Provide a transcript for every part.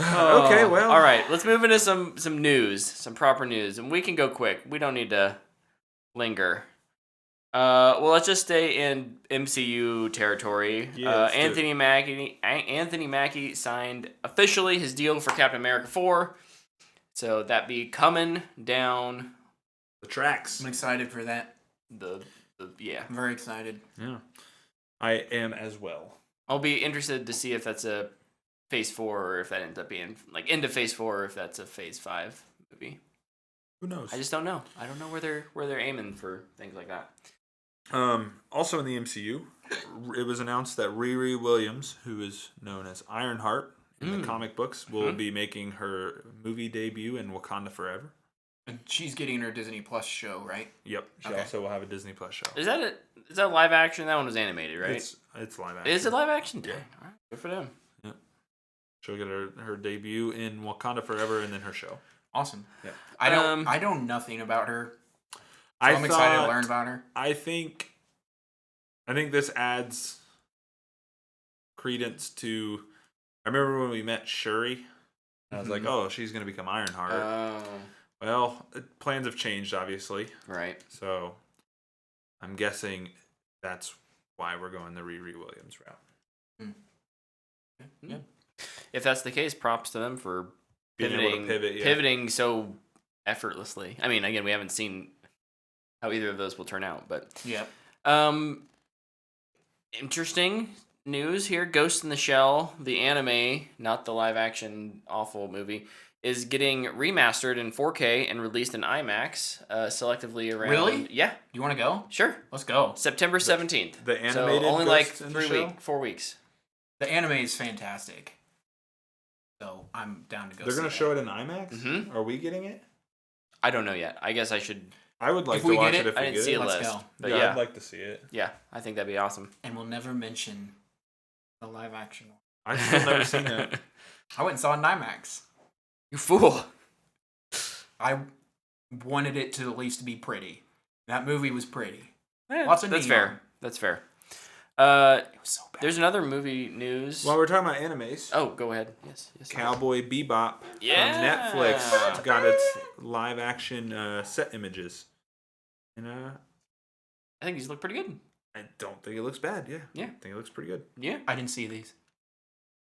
Okay, well. All right, let's move into some news, some proper news, and we can go quick. We don't need to linger. Well, let's just stay in MCU territory. Yeah, Anthony Mackie signed officially his deal for Captain America 4. So that be coming down The tracks. I'm excited for that. Yeah. I'm very excited. Yeah. I am as well. I'll be interested to see if that's a Phase 4 or if that ends up being like into Phase 4 or if that's a Phase 5 movie. Who knows? I just don't know. I don't know where they're aiming for things like that. Also in the MCU, it was announced that Riri Williams, who is known as Ironheart in the comic books, will be making her movie debut in Wakanda Forever. And she's getting her Disney Plus show, right? Yep. She Okay. also will have a Disney Plus show. Is that live action? That one was animated, right? It's live action. Is it live action? Yeah. All right. Good for them. Yeah. She'll get her debut in Wakanda Forever and then her show. Awesome. Yeah. I know nothing about her. So I'm excited to learn about her. I think this adds credence to. I remember when we met Shuri. I was like, oh, she's going to become Ironheart. Oh. Well, plans have changed, obviously. Right. So I'm guessing that's why we're going the Riri Williams route. Yeah. If that's the case, props to them for Being able to pivot, pivoting so effortlessly. I mean, again, we haven't seen how either of those will turn out, but Yeah. Interesting news here. Ghost in the Shell, the anime, not the live action awful movie, is getting remastered in 4K and released in IMAX selectively around. Really? Yeah. You want to go? Sure. Let's go. September 17th. The animated so only Ghost like in the Shell? 4 weeks. The anime is fantastic. So I'm down to go. They're going to show it in IMAX? Mhm. Are we getting it? I don't know yet. I guess I should. I would like If to we watch get it it, if I we didn't get see it. a Let's list. go. But Yeah, yeah. I'd like to see it. Yeah, I think that'd be awesome. And we'll never mention the live action one. I've still never seen it. I went and saw it in IMAX. You fool. I wanted it to at least be pretty. That movie was pretty. Eh, Lots of that's neon. fair. That's fair. It was so bad. There's another movie news. While we're talking about animes, Oh, go ahead. Yes. Cowboy Bebop Yeah. on Netflix got its live action set images. And I think these look pretty good. I don't think it looks bad. Yeah. Yeah. I think it looks pretty good. Yeah. I didn't see these,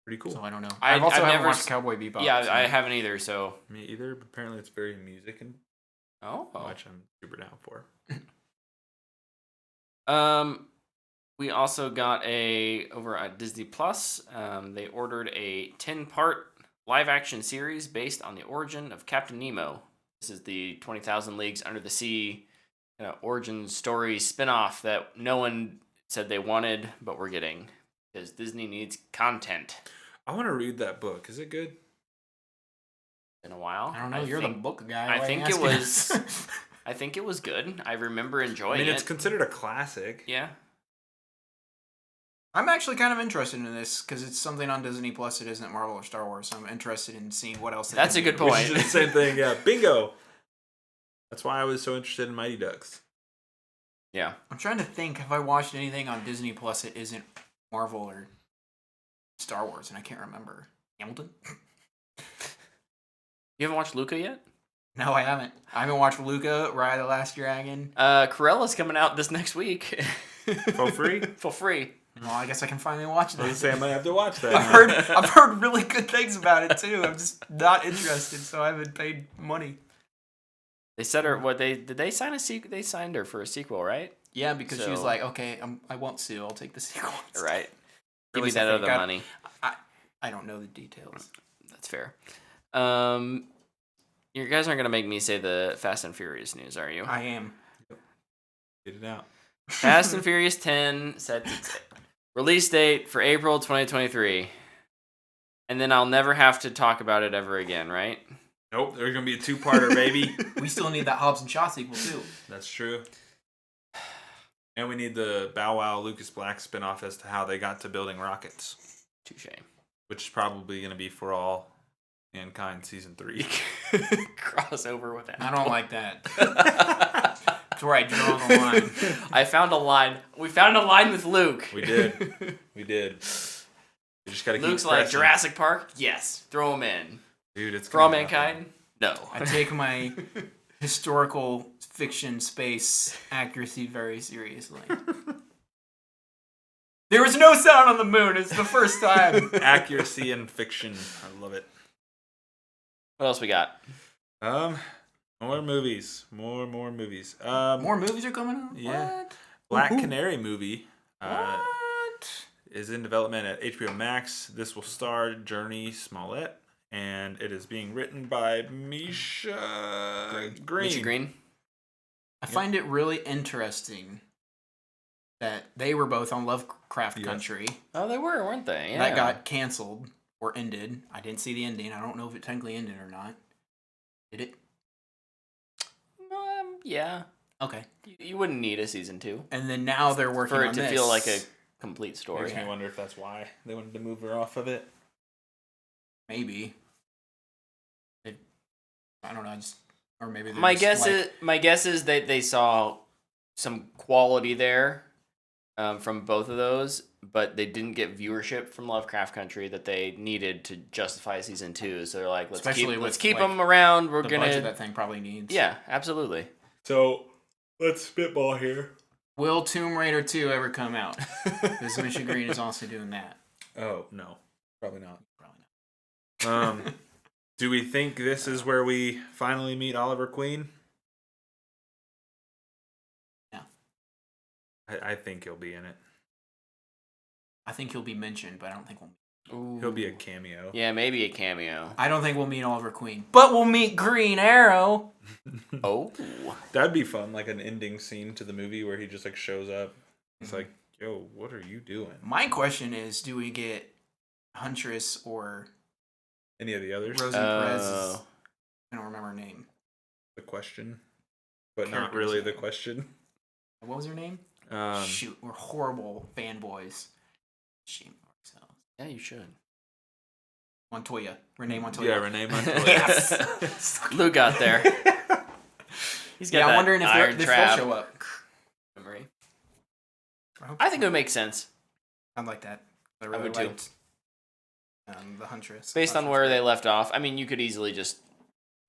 Pretty cool. so I don't know. I've I've never never watched s- Cowboy Bebop. Yeah, so- I haven't either. So. Me either, but apparently it's very music and Oh. which I'm super down for. We also got over at Disney Plus. They ordered a 10-part live-action series based on the origin of Captain Nemo. This is the 20,000 Leagues Under the Sea origin story spin-off that no one said they wanted, but we're getting because Disney needs content. I want to read that book. Is it good? In a while, I don't know. You're the book guy. I Why are think you it asking? was. I think it was good. I remember I enjoying mean, it. it's considered a classic. Yeah. I'm actually kind of interested in this because it's something on Disney Plus. It isn't Marvel or Star Wars, so I'm interested in seeing what else. That's a good Which point. is the same thing. Yeah. Bingo. That's why I was so interested in Mighty Ducks. Yeah. I'm trying to think. Have I watched anything on Disney Plus that isn't Marvel or Star Wars? And I can't remember. Hamilton? You haven't watched Luca yet? No, I haven't. I haven't watched Luca, Ride the Last Dragon. Cruella's coming out this next week. For free? For free. Well, I guess I can finally watch I was that. saying I might have to watch that. I've heard really good things about it too. I'm just not interested, so I haven't paid money. They said her did they sign a sequel? They signed her for a sequel, right? Yeah, because she was So- like, okay, I won't sue. I'll take the sequel. Right. Give me Release, that I think, other money. I don't know the details. That's fair. You guys aren't gonna make me say the Fast and Furious news, are you? I am. Get it out. Fast and Furious 10 set to release date for April 2023. And then I'll never have to talk about it ever again, right? Nope, there's going to be a two-parter, baby. We still need that Hobbs and Shaw sequel too. That's true. And we need the Bow Wow Lucas Black spinoff as to how they got to building rockets. Touche. Which is probably going to be For All Mankind Season 3. Crossover with that. I don't like that. That's where I draw the line. I found a line. We found a line with Luke. We did. We did. You just gotta keep Luke's like, pressing. Jurassic Park? Yes. Throw him in. Dude, it's For all gonna happen. mankind? No. I take my historical fiction space accuracy very seriously. There was no sound on the moon. It's the first time. Accuracy and fiction. I love it. What else we got? More movies. More movies. More movies are coming out? Yeah. What? Black Ooh. Canary movie. What? Is in development at HBO Max. This will star Journey Smollett, and it is being written by Misha Green. Misha Green? I find it really interesting that they were both on Lovecraft Country. Oh, they were, weren't they? Yeah. That got canceled or ended. I didn't see the ending. I don't know if it technically ended or not. Did it? Yeah. Okay. You wouldn't need a season 2. And then now they're working for on it to this. feel like a complete story. Makes me wonder if that's why they wanted to move her off of it. Maybe. I don't know. Or maybe My guess is that they saw some quality there from both of those, but they didn't get viewership from Lovecraft Country that they needed to justify season 2. So they're like, let's keep them around. We're the gonna budget that thing probably needs. Yeah, absolutely. So let's spitball here. Will Tomb Raider 2 ever come out? Because Misha Green is also doing that. Oh no, probably not. Probably not. Do we think this is where we finally meet Oliver Queen? No. I think he'll be in it. I think he'll be mentioned, but I don't think we'll. Ooh. He'll be a cameo. Yeah, maybe a cameo. I don't think we'll meet Oliver Queen, but we'll meet Green Arrow. Oh, That'd be fun, like an ending scene to the movie where he just like shows up. It's Mm-hmm. like, yo, what are you doing? My question is, do we get Huntress or Any of the others? Rosie Perez? I don't remember her name. The question, but not Character's really the name. question. What was her name? Shoot, we're horrible fanboys. Shame ourselves. yeah, you should. Montoya. Renee Montoya. Yeah, Renee Montoya. Yes. Luke got there. He's got Yeah, that I'm wondering if iron they'll trap show up. memory. hope I think it would make sense I like that. I really would too. liked the Huntress. based on where they left off. I mean, you could easily just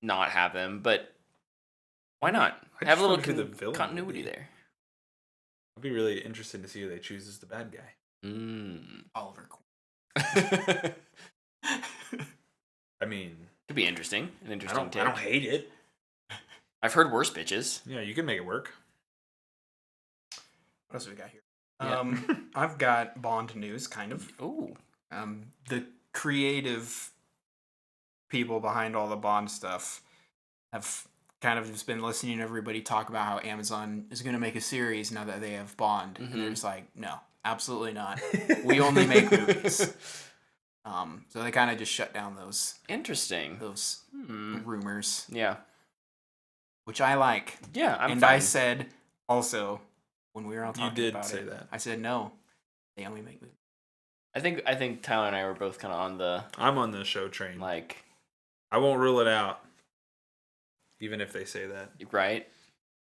not have him, but why not? I Have a just little wonder who the villain continuity would be. there. I'd be really interested to see who they choose as the bad guy. Oliver Queen. I mean, Could be interesting. An I interesting don't take. hate it. I've heard worse bitches. Yeah, you can make it work. What else we got here? Yeah. I've got Bond news, kind of. Ooh. The creative people behind all the Bond stuff have kind of just been listening to everybody talk about how Amazon is going to make a series now that they have Bond. And they're just like, no, absolutely not. We only make movies. So they kind of just shut down those Interesting. rumors, Yeah. which I like. Yeah, I'm I fine. said also when we were all You talking did about say it, that. I said no, they only make movies. I think Tyler and I were both kind of on the I'm on the show train. like I won't rule it out, even if they say that. right.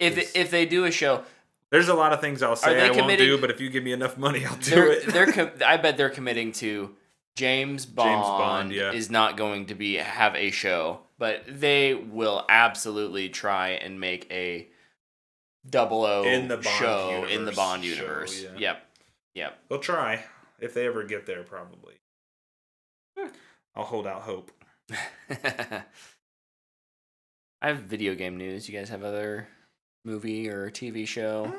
If they do a show, There's a lot of things I'll say they I won't committing- do, but if you give me enough money, I'll do it. I bet they're committing to James Bond yeah. is not going to have a show, but they will absolutely try and make a 00 In the Bond show in the universe Bond show, universe. yeah. Yep. They'll try if they ever get there. Probably. I'll hold out hope. I have video game news. You guys have other movie or TV show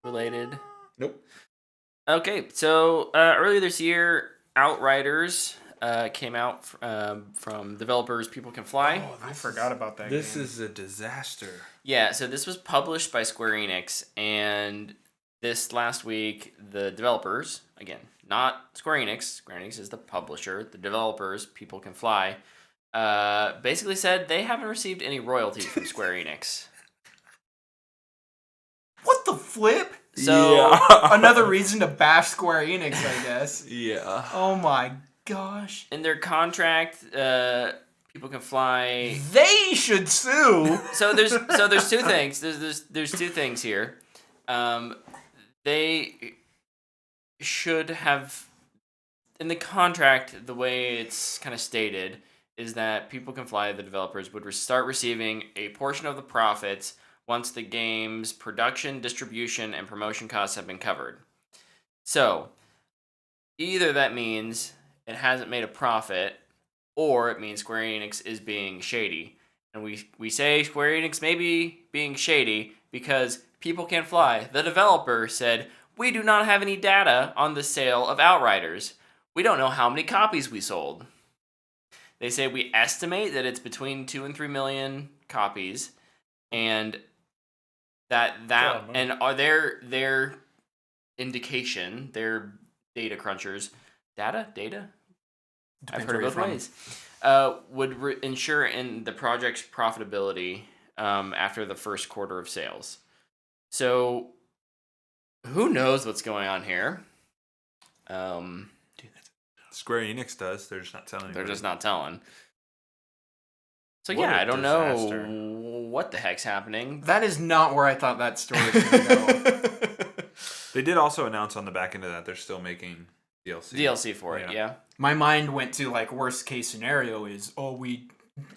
related? Nope. Okay, so earlier this year, Outriders came out from developers People Can Fly. Oh, I forgot about that. This game. is a disaster. Yeah, so this was published by Square Enix, and this last week, the developers, again, not Square Enix is the publisher, the developers, People Can Fly, basically said they haven't received any royalties from Square Enix. What the flip? So, Another reason to bash Square Enix, I guess. Yeah. Oh my gosh. in their contract, People Can Fly. They should sue. So there's two things. There's two things here. They should have. in the contract, the way it's kind of stated is that People Can Fly, the developers, would start receiving a portion of the profits once the game's production, distribution, and promotion costs have been covered. So, either that means it hasn't made a profit, or it means Square Enix is being shady. And we say Square Enix may be being shady because People Can Fly, the developer, said, "We do not have any data on the sale of Outriders. We don't know how many copies we sold." They say we estimate that it's between 2 and 3 million copies, and and are their indication, their data crunchers, data. I've heard it both ways. Would ensure in the project's profitability after the first quarter of sales. So, who knows what's going on here? Square Enix does. They're just not telling. They're just not telling. So What I a don't disaster. know what the heck's happening. That is not where I thought that story was going to go. They did also announce on the back end of that they're still making DLC. DLC for it, yeah. My mind went to like worst case scenario is, we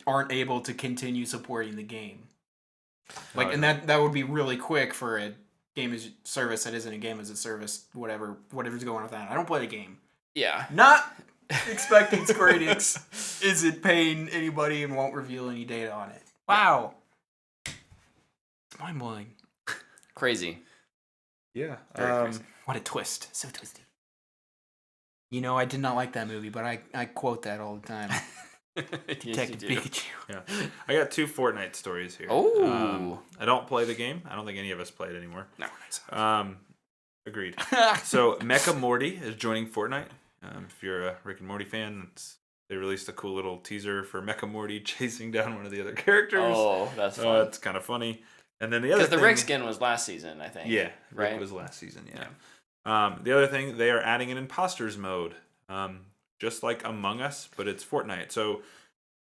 aren't able to continue supporting the game. Like, and that would be really quick for a game as a service that isn't a game as a service. Whatever's going on with that. I don't play the game. Yeah. Not expecting Square Enix isn't paying anybody and won't reveal any data on it. Wow. It's mind blowing. Crazy. Yeah. Very crazy. What a twist. So twisty. I did not like that movie, but I quote that all the time. Detective Pikachu. Yeah. I got 2 Fortnite stories here. Oh. I don't play the game. I don't think any of us play it anymore. No. Agreed. So Mecca Morty is joining Fortnite. If you're a Rick and Morty fan, they released a cool little teaser for Mecca Morty chasing down one of the other characters. Oh, that's fun. It's kind of funny. And then the other thing... Because the Rick skin was last season, I think. Yeah, right? Rick was last season, yeah. The other thing, they are adding an imposters mode. Just like Among Us, but it's Fortnite. So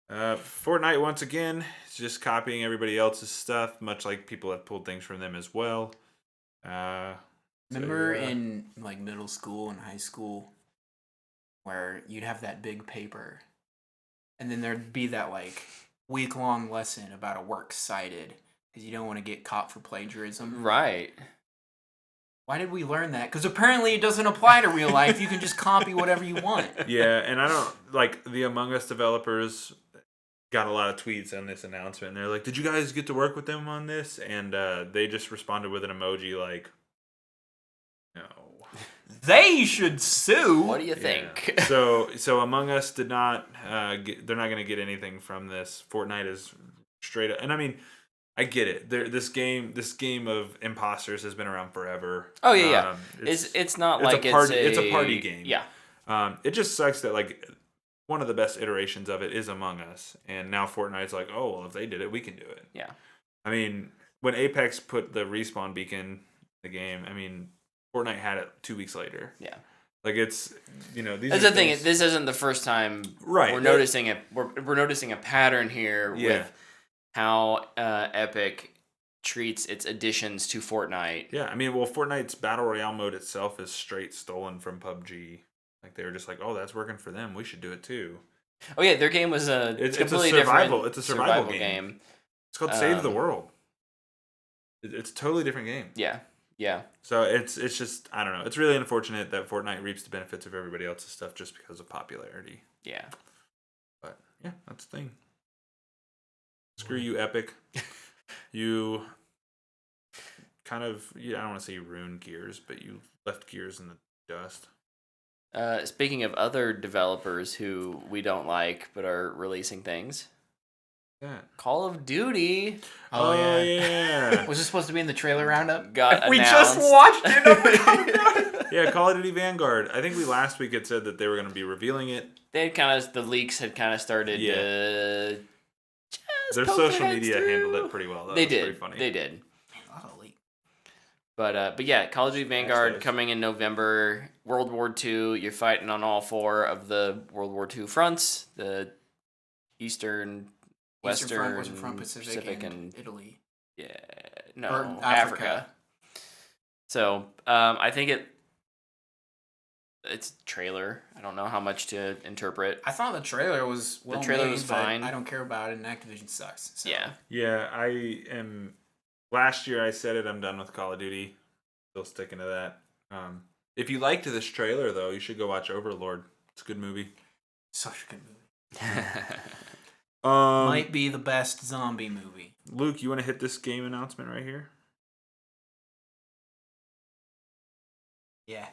Fortnite, once again, is just copying everybody else's stuff, much like people have pulled things from them as well. Remember in like middle school and high school where you'd have that big paper and then there'd be that like week-long lesson about a works cited because you don't want to get caught for plagiarism. Right. Why did we learn that? Because apparently it doesn't apply to real life. You can just copy whatever you want. Yeah, and I don't like the Among Us developers got a lot of tweets on this announcement. And they're like, "Did you guys get to work with them on this?" And they just responded with an emoji like, "No." They should sue. What do you think? Yeah. So Among Us did not. They're not going to get anything from this. Fortnite is straight up, and I mean, I get it. This game of imposters has been around forever. Oh yeah. It's not like it's a party game. Yeah. It just sucks that like one of the best iterations of it is Among Us, and now Fortnite's like, oh well, if they did it, we can do it. Yeah. I mean, when Apex put the respawn beacon in the game, I mean, Fortnite had it 2 weeks later. Yeah. Like it's these. That's the thing. This isn't the first time we're noticing it. We're noticing a pattern here with how Epic treats its additions to Fortnite. Yeah, I mean, well, Fortnite's Battle Royale mode itself is straight stolen from PUBG. Like, they were just like, oh, that's working for them. We should do it, too. Oh, yeah, their game was it's completely a survival. different. It's a survival game. It's called Save the World. It's a totally different game. Yeah, yeah. So it's just, I don't know. It's really unfortunate that Fortnite reaps the benefits of everybody else's stuff just because of popularity. Yeah. But, yeah, that's the thing. Screw you, Epic. You kind of, I don't want to say you ruined Gears, but you left Gears in the dust. Speaking of other developers who we don't like but are releasing things, Call of Duty. Oh yeah. Was this supposed to be in the trailer roundup? We just watched it. Yeah, Call of Duty Vanguard. I think last week it said that they were going to be revealing it. The leaks had kind of started. Yeah. Their social media handled it pretty well. They did. Pretty funny. They did. But yeah, Call of Duty Vanguard coming in November. World War II. You're fighting on all 4 of the World War II fronts: the Eastern, Western, Western Front, Pacific, and Italy. Yeah, or Africa. So I think It's trailer. I don't know how much to interpret. I thought the trailer was well trailer made, was but fine. I don't care about it, and Activision sucks. So. Yeah. Yeah, I am. Last year I said it. I'm done with Call of Duty. Still sticking to that. If you liked this trailer, though, you should go watch Overlord. It's a good movie. Such a good movie. Um, Might be the best zombie movie. Luke, you want to hit this game announcement right here? Yeah.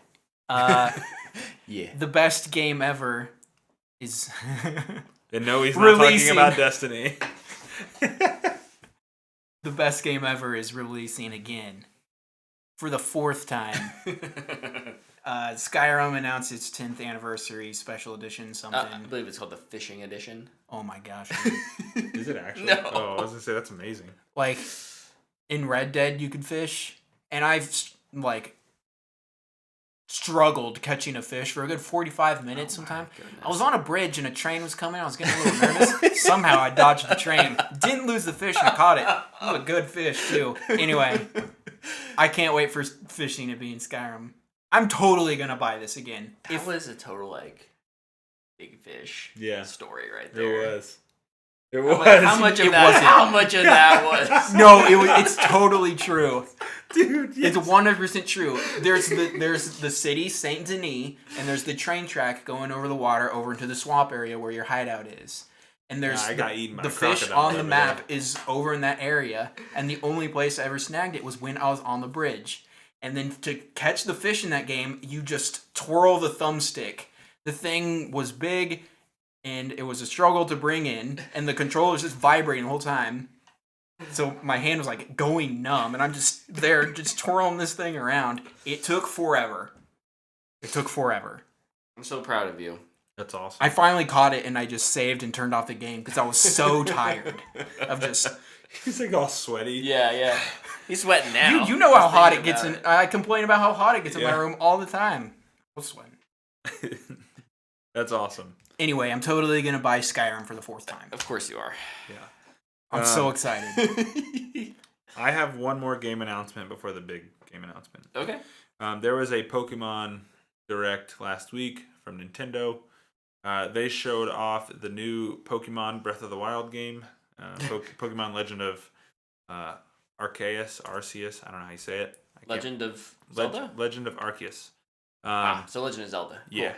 Yeah. The best game ever is... And no, he's not Releasing. talking about Destiny. The best game ever is releasing again. For the 4th time. Skyrim announced its 10th anniversary special edition something. I believe it's called the Fishing Edition. Oh my gosh. Is it actually? No. Oh, I was going to say, that's amazing. Like, in Red Dead, you could fish. And I've, like, struggled catching a fish for a good 45 minutes sometime. I was on a bridge and a train was coming. I was getting a little nervous. Somehow I dodged the train. Didn't lose the fish and caught it. It was a good fish, too. Anyway, I can't wait for fishing to be in Skyrim. I'm totally going to buy this again. It was a total, like, big fish story right It there. was. It was. How much of It that? wasn't. How much of that was? No, it's totally true. Dude, yes. It's 100% true. There's the city, Saint Denis, and there's the train track going over the water over into the swamp area where your hideout is. And there's I got eaten by the a fish crocodile on the over map there. is over in that area, and the only place I ever snagged it was when I was on the bridge. And then to catch the fish in that game, you just twirl the thumbstick. The thing was big, and it was a struggle to bring in, and the controller was just vibrating the whole time. So my hand was like going numb, and I'm just there just twirling this thing around. It took forever. I'm so proud of you. That's awesome. I finally caught it, and I just saved and turned off the game because I was so tired of just... He's like all sweaty. Yeah. He's sweating now. You know how Just hot it thinking gets in... about I complain about how hot it gets in my Yeah. room all the time. I was sweating. That's awesome. Anyway, I'm totally going to buy Skyrim for the 4th time. Of course you are. Yeah. I'm so excited. I have one more game announcement before the big game announcement. Okay. There was a Pokemon Direct last week from Nintendo. They showed off the new Pokemon Breath of the Wild game, Pokemon Legend of Arceus. I don't know how you say it. Legend of Zelda? Legend of Arceus. So Legend of Zelda. Cool.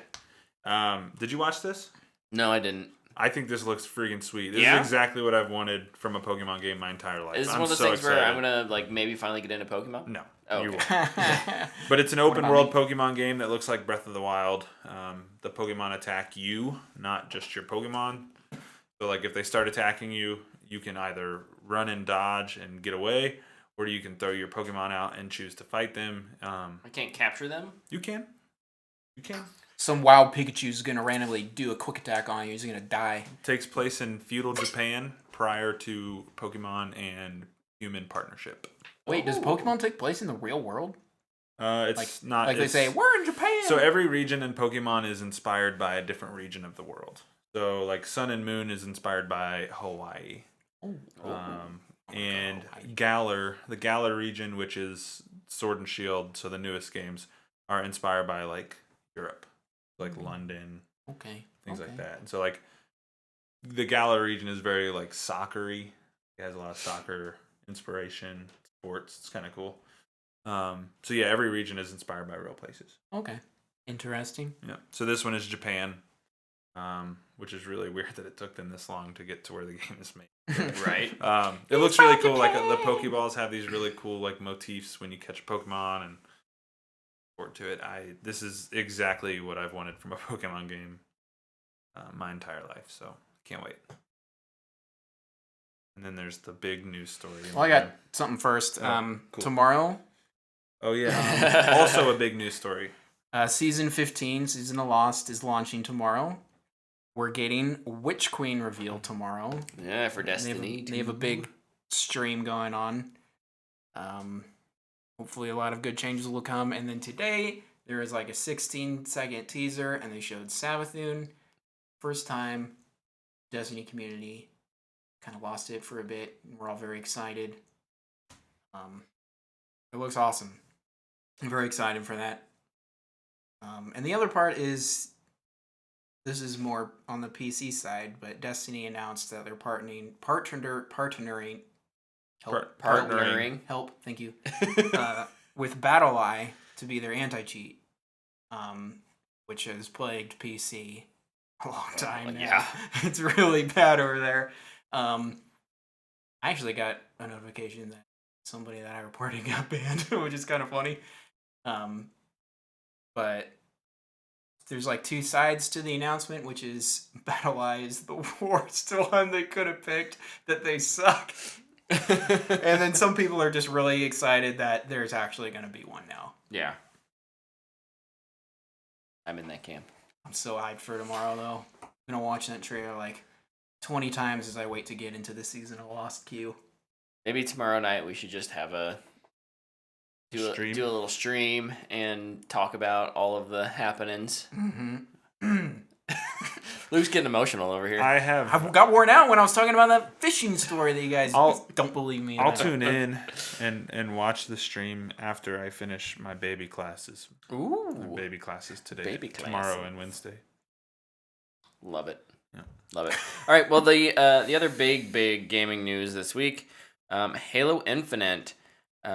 Yeah. Did you watch this? No, I didn't. I think this looks freaking sweet. This Yeah? is exactly what I've wanted from a Pokemon game my entire life. Is this I'm one of those so things excited. where I'm gonna like maybe finally get into Pokemon? No, Oh, you okay. won't. But it's an open world Pokemon game that looks like Breath of the Wild. The Pokemon attack you, not just your Pokemon. So like if they start attacking you, you can either run and dodge and get away, or you can throw your Pokemon out and choose to fight them. I can't capture them. You can. Some wild Pikachu's going to randomly do a quick attack on you. He's going to die. Takes place in feudal Japan prior to Pokemon and human partnership. Wait, does Pokemon take place in the real world? It's not Like they it's- say, we're in Japan! So every region in Pokemon is inspired by a different region of the world. So like Sun and Moon is inspired by Hawaii. And Galar, the Galar region, which is Sword and Shield, so the newest games, are inspired by like Europe, like London, things like that. And so like the Galar region is very like soccer-y. It has a lot of soccer inspiration, sports. It's kind of cool. So yeah, every region is inspired by real places. Okay. Interesting. Yeah. So this one is Japan, which is really weird that it took them this long to get to where the game is made. Right. It looks really cool. Like the Pokeballs have these really cool like motifs when you catch a Pokemon and forward to it. This is exactly what I've wanted from a Pokemon game my entire life. So can't wait. And then there's the big news story. Well, I got something first. Cool. Tomorrow, Oh yeah. Also a big news story. Season 15, Season of Lost, is launching tomorrow. We're getting Witch Queen reveal tomorrow. Yeah, for Destiny. They have a big stream going on. Hopefully a lot of good changes will come. And then today, there is like a 16-second teaser, and they showed Savathun. First time, Destiny community kind of lost it for a bit. We're all very excited. It looks awesome. I'm very excited for that. And the other part is, this is more on the PC side, but Destiny announced that they're partnering, thank you, with BattleEye to be their anti-cheat, which has plagued PC a long time now. Yeah. It's really bad over there. I actually got a notification that somebody that I reported got banned, which is kind of funny. But there's like two sides to the announcement, which is BattleEye is the worst one they could have picked, that they suck. And then some people are just really excited that there's actually going to be one now. Yeah. I'm in that camp. I'm so hyped for tomorrow, though. I'm going to watch that trailer like 20 times as I wait to get into this season of Lost Q. Maybe tomorrow night we should just have do a little stream and talk about all of the happenings. Mm-hmm. Luke's getting emotional over here. I got worn out when I was talking about that fishing story that you guys don't believe me. I'll tune in and watch the stream after I finish my baby classes. Ooh. My baby classes today, tomorrow, and Wednesday. Love it. Yeah. Love it. All right. Well, the other big gaming news this week, Halo Infinite. They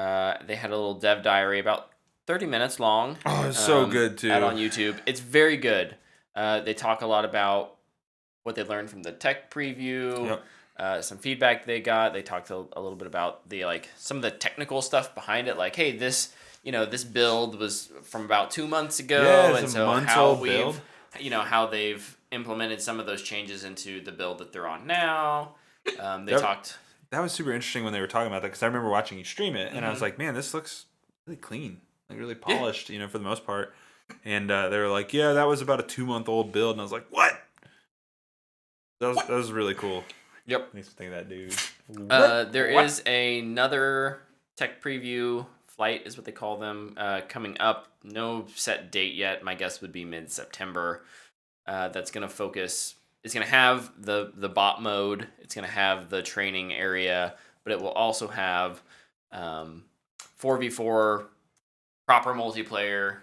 had a little dev diary about 30 minutes long. Oh, it's so good too. Out on YouTube. It's very good. They talk a lot about what they learned from the tech preview, some feedback they got. They talked a little bit about some of the technical stuff behind it. Like, hey, this build was from about 2 months ago, and so how they've implemented some of those changes into the build that they're on now. That was super interesting when they were talking about that, because I remember watching you stream it, and I was like, man, this looks really clean, like really polished, for the most part. And they were like, yeah, that was about a 2-month-old build, and I was like, what? That was really cool. Yep. Makes me think of that dude. There is another tech preview flight, is what they call them, coming up. No set date yet. My guess would be mid-September. That's going to focus. It's going to have the bot mode. It's going to have the training area, but it will also have 4v4 proper multiplayer,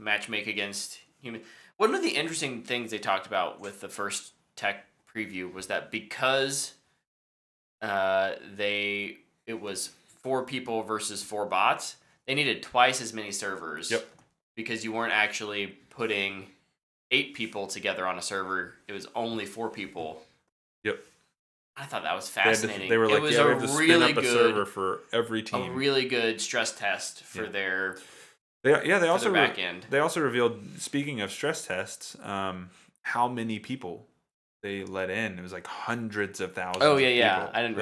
matchmake against human. One of the interesting things they talked about with the first tech preview was that because it was 4 people versus 4 bots, they needed twice as many servers. Yep. Because you weren't actually putting 8 people together on a server. It was only 4 people. Yep. I thought that was fascinating. They were like, it was we have to spin up a server for every a team. really good stress test for their They also back end. They also revealed, speaking of stress tests, how many people they let in. It was like hundreds of thousands. Oh yeah, of yeah. people I didn't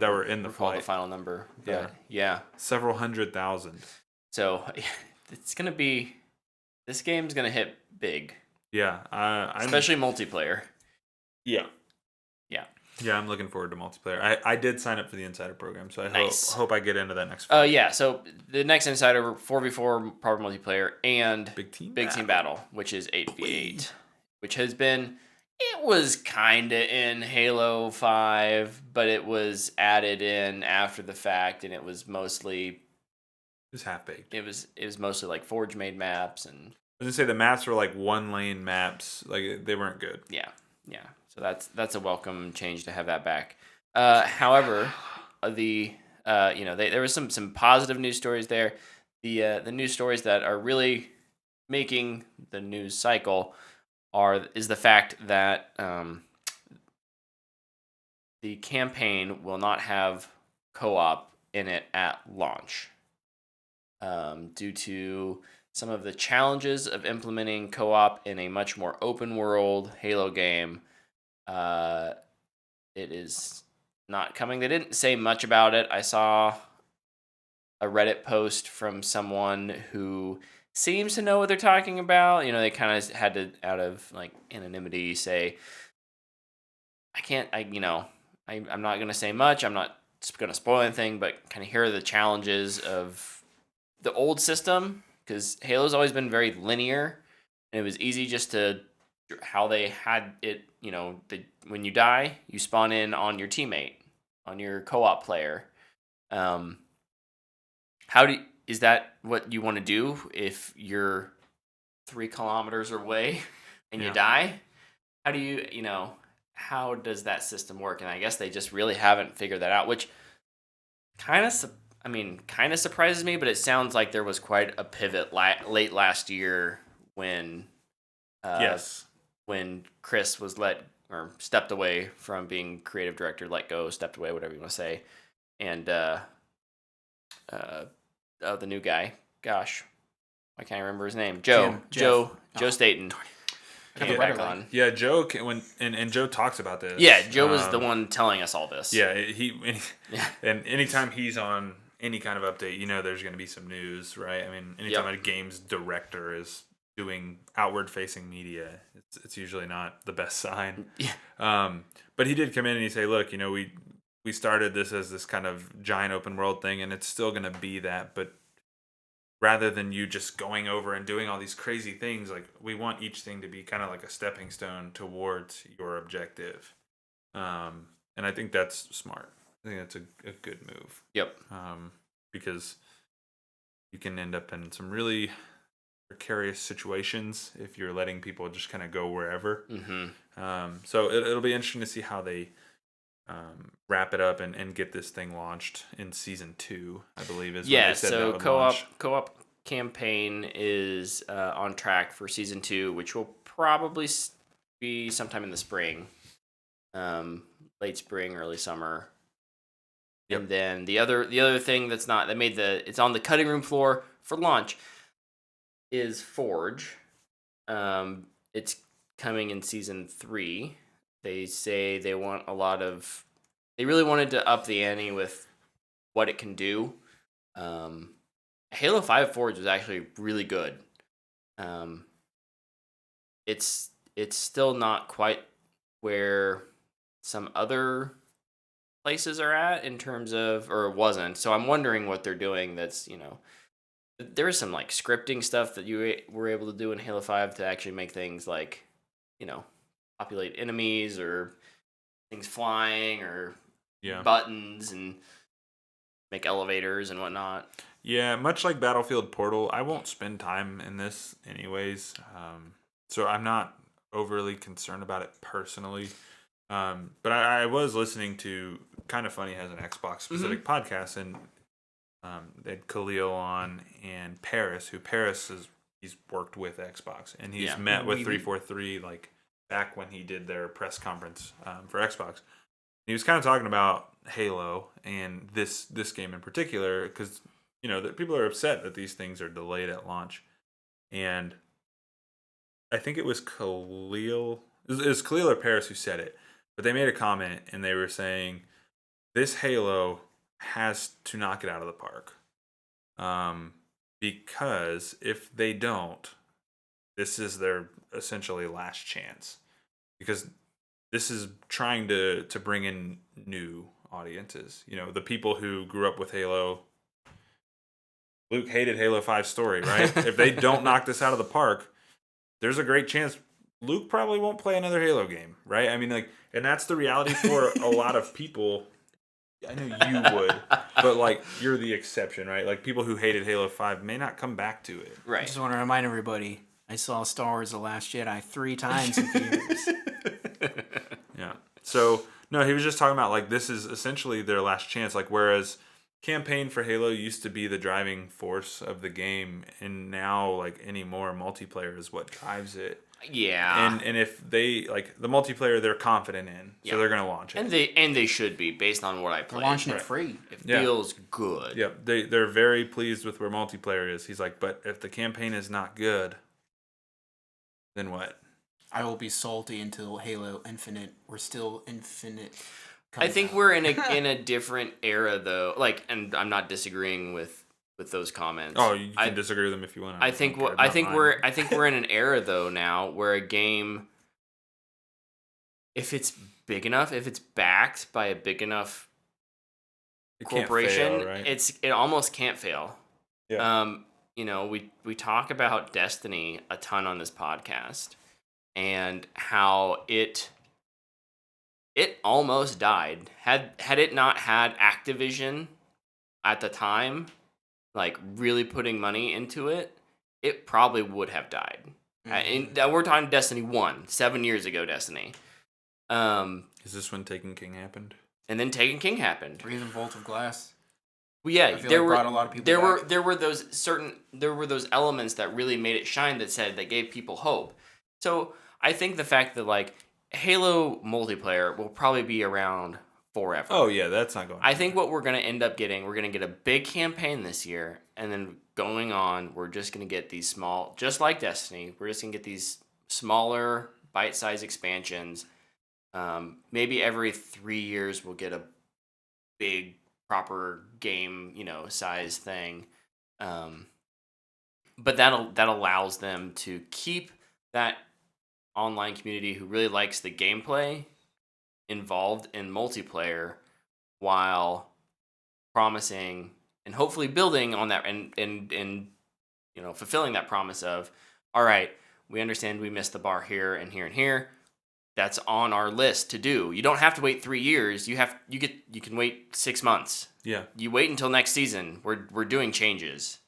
that were in the recall flight. the final number. Yeah. But yeah. Several 100,000. So it's gonna be. This game's gonna hit big. Yeah, especially multiplayer. Yeah. Yeah. Yeah, I'm looking forward to multiplayer. I did sign up for the Insider program, so I hope I get into that next fall. Yeah, so the next Insider 4v4 proper multiplayer and Big Team Battle, which is 8v8, which has been, it was kind of in Halo 5, but it was added in after the fact, and it was mostly... It was half-baked. It was mostly like Forge-made maps, and... I was going to say the maps were like one-lane maps. Like, they weren't good. Yeah. So that's a welcome change to have that back. However, there was some positive news stories there. The news stories that are really making the news cycle is the fact that the campaign will not have co-op in it at launch, due to some of the challenges of implementing co-op in a much more open world Halo game. It is not coming. They didn't say much about it. I saw a Reddit post from someone who seems to know what they're talking about. They kind of had to, out of like anonymity, say, I'm not going to say much. I'm not going to spoil anything, but kind of here are the challenges of the old system, because Halo's always been very linear, and it was easy just to how they had it. When you die, you spawn in on your teammate, on your co-op player. Is that what you want to do if you're 3 kilometers away and you Yeah. die, how do how does that system work? And I guess they just really haven't figured that out, which kind of surprises me, but it sounds like there was quite a pivot late last year when Yes. when Chris was stepped away from being creative director, let go, stepped away, whatever you want to say, and the new guy, gosh, I can't remember his name, Joe Staten came back on. Yeah, Joe and Joe talks about this. Yeah, Joe was the one telling us all this. Yeah, and anytime he's on any kind of update, there's going to be some news, right? I mean, anytime a game's director is doing outward-facing media, it's usually not the best sign. Yeah. But he did come in and he say, look, we started this as this kind of giant open world thing, and it's still going to be that, but rather than you just going over and doing all these crazy things, like, we want each thing to be kind of like a stepping stone towards your objective. And I think that's smart. I think that's a good move. Yep. Because you can end up in some really precarious situations if you're letting people just kind of go wherever. Mm-hmm. So it'll be interesting to see how they wrap it up and get this thing launched in season 2, I believe is what they said. So that would launch. co-op campaign is on track for season 2, which will probably be sometime in the spring, late spring, early summer. Yep. And then the other thing it's on the cutting room floor for launch is Forge. It's coming in season 3. They say they really wanted to up the ante with what it can do. Halo 5 Forge was actually really good. It's still not quite where some other places are at in terms of, or it wasn't. So I'm wondering what they're doing. That's there is some like scripting stuff that you were able to do in Halo 5 to actually make things like populate enemies or things flying or buttons and make elevators and whatnot. Yeah, much like Battlefield Portal, I won't spend time in this anyways. So I'm not overly concerned about it personally. But I was listening to, Kind of Funny has an Xbox specific podcast, and they had Khalil on and Paris, he's worked with Xbox, and he's met with 343 like back when he did their press conference for Xbox. He was kind of talking about Halo and this game in particular, because that people are upset that these things are delayed at launch, and I think it was Khalil or Paris who said it, but they made a comment and they were saying this Halo has to knock it out of the park, because if they don't, this is their essentially last chance, because this is trying to bring in new audiences. The people who grew up with Halo. Luke hated Halo 5's story, right? If they don't knock this out of the park, there's a great chance Luke probably won't play another Halo game, right? I mean, and that's the reality for a lot of people. I know you would, but you're the exception, right? Like, people who hated Halo 5 may not come back to it. Right. I just want to remind everybody, I saw Star Wars The Last Jedi 3 times in theaters. Yeah. So, no, he was just talking about, this is essentially their last chance. Whereas campaign for Halo used to be the driving force of the game, and now, anymore, multiplayer is what drives it. Yeah. And if they, the multiplayer they're confident in, so they're going to launch it. And they should be, based on what I played. They're launching it free. It feels good. Yep. They're very pleased with where multiplayer is. He's like, but if the campaign is not good, then what? I will be salty until Halo Infinite. We're still Infinite. I think we're in a different era, though. And I'm not disagreeing with those comments. Oh, you can disagree with them if you want. I think we're in an era though now where a game, if it's big enough, if it's backed by a big enough corporation, fail, right? it almost can't fail. Yeah. We talk about Destiny a ton on this podcast, and how it almost died. Had it not had Activision at the time, really putting money into it, it probably would have died. We're talking Destiny 1, 7 years ago. Destiny. Is this when Taken King happened? And then Taken King happened. Or even Vault of Glass. Well, yeah, I feel brought a lot of people back. There were those elements that really made it shine that gave people hope. So I think the fact that like Halo multiplayer will probably be around forever. Oh yeah, that's not going. I think what we're gonna end up getting, we're gonna get a big campaign this year, and then going on, we're just gonna get these small, just like Destiny. We're just gonna get these smaller, bite-sized expansions. Maybe every 3 years we'll get a big proper game, size thing. But that allows them to keep that online community who really likes the gameplay involved in multiplayer while promising and hopefully building on that and fulfilling that promise of, all right, we understand we missed the bar here and here and here. That's on our list to do. You don't have to wait 3 years. You can wait 6 months. Yeah. You wait until next season. We're doing changes.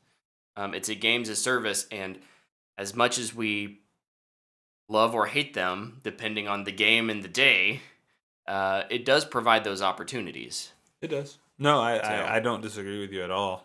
It's a games as service, and as much as we love or hate them, depending on the game and the day, it does provide those opportunities. It does. No, I don't disagree with you at all.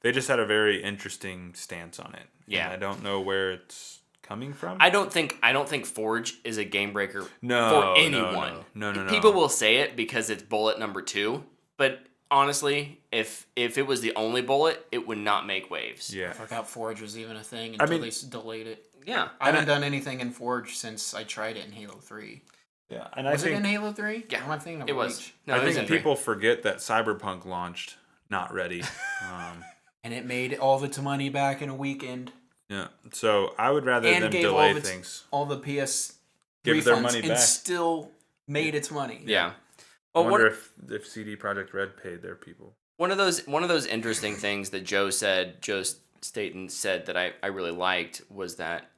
They just had a very interesting stance on it. Yeah. And I don't know where it's coming from. I don't think Forge is a game breaker for anyone. No. People will say it because it's bullet number 2, but honestly, if it was the only bullet, it would not make waves. I forgot Forge was even a thing until they delayed it. Yeah. I haven't done anything in Forge since I tried it in Halo 3. Yeah, and was it in Halo 3? Yeah, am I thinking of it was. Reach? No, I think people forget that Cyberpunk launched not ready, and it made all of its money back in a weekend. Yeah, so I would rather and them gave delay all things. All the PS give refunds their money and back. still made its money. Yeah. Well, I wonder if CD Projekt Red paid their people. One of those interesting things that Joe Staten said that I really liked was that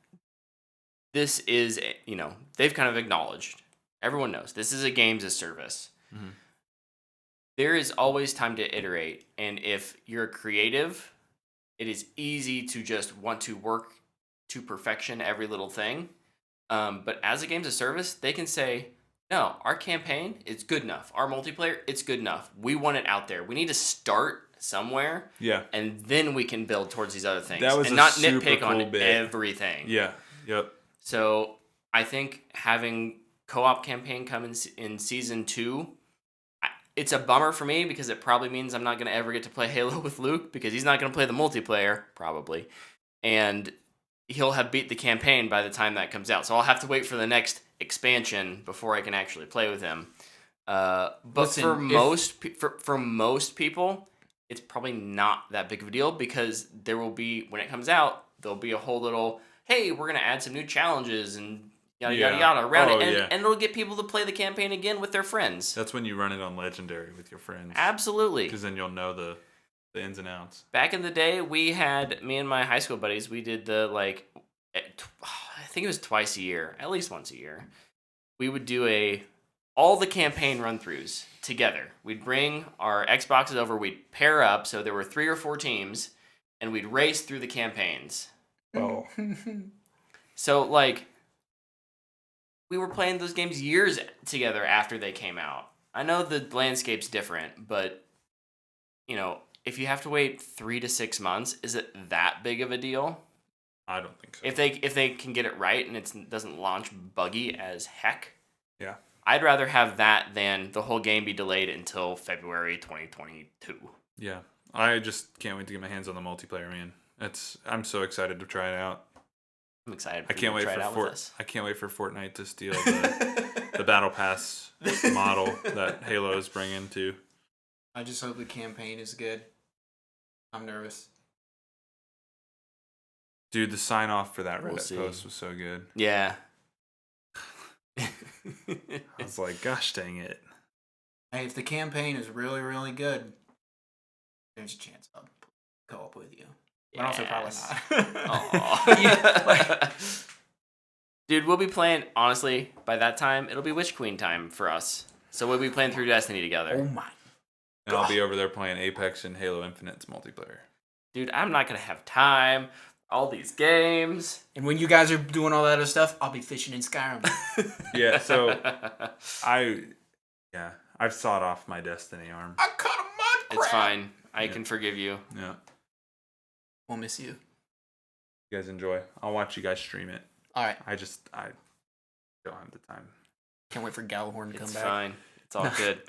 this is, they've kind of acknowledged. Everyone knows this is a games as service. Mm-hmm. There is always time to iterate, and if you're creative, it is easy to just want to work to perfection every little thing. But as a games as service, they can say, no, our campaign is good enough. Our multiplayer, it's good enough. We want it out there. We need to start somewhere. Yeah. And then we can build towards these other things. That was and a not super nitpick cool on bit. everything. Yeah. Yep. So I think having co-op campaign come in season 2, it's a bummer for me because it probably means I'm not going to ever get to play Halo with Luke because he's not going to play the multiplayer, probably. And he'll have beat the campaign by the time that comes out. So I'll have to wait for the next expansion before I can actually play with him. But for most people, it's probably not that big of a deal because there will be, when it comes out, there'll be a whole little, hey, we're going to add some new challenges and yada, yada, yada around it. And it'll get people to play the campaign again with their friends. That's when you run it on Legendary with your friends. Absolutely. Because then you'll know the ins and outs. Back in the day, me and my high school buddies, we did I think it was twice a year, at least once a year. We would do all the campaign run-throughs together. We'd bring our Xboxes over, we'd pair up, so there were 3 or 4 teams, and we'd race through the campaigns. Oh. So, we were playing those games years together after they came out. I know the landscape's different, but, if you have to wait 3 to 6 months, is it that big of a deal? I don't think so. If they can get it right and it doesn't launch buggy as heck, yeah, I'd rather have that than the whole game be delayed until February 2022. Yeah, I just can't wait to get my hands on the multiplayer, man. I'm so excited to try it out. I'm excited. I can't wait for Fortnite to steal the Battle Pass model that Halo is bringing too. I just hope the campaign is good. I'm nervous. Dude, the sign off for that Reddit post was so good. Yeah. I was like, gosh dang it. Hey, if the campaign is really, really good, there's a chance I'll co-op with you. But also probably not. Dude, we'll be playing, honestly, by that time, it'll be Witch Queen time for us. So we'll be playing through Destiny together. Oh my And I'll be over there playing Apex and Halo Infinite's multiplayer. Dude, I'm not going to have time. All these games. And when you guys are doing all that other stuff, I'll be fishing in Skyrim. Yeah, so I've sawed off my Destiny arm. I caught a mud crab. It's fine. I can forgive you. Yeah. We'll miss you. You guys enjoy. I'll watch you guys stream it. All right. I don't have the time. Can't wait for Gallahorn to come It's back. fine. It's all good.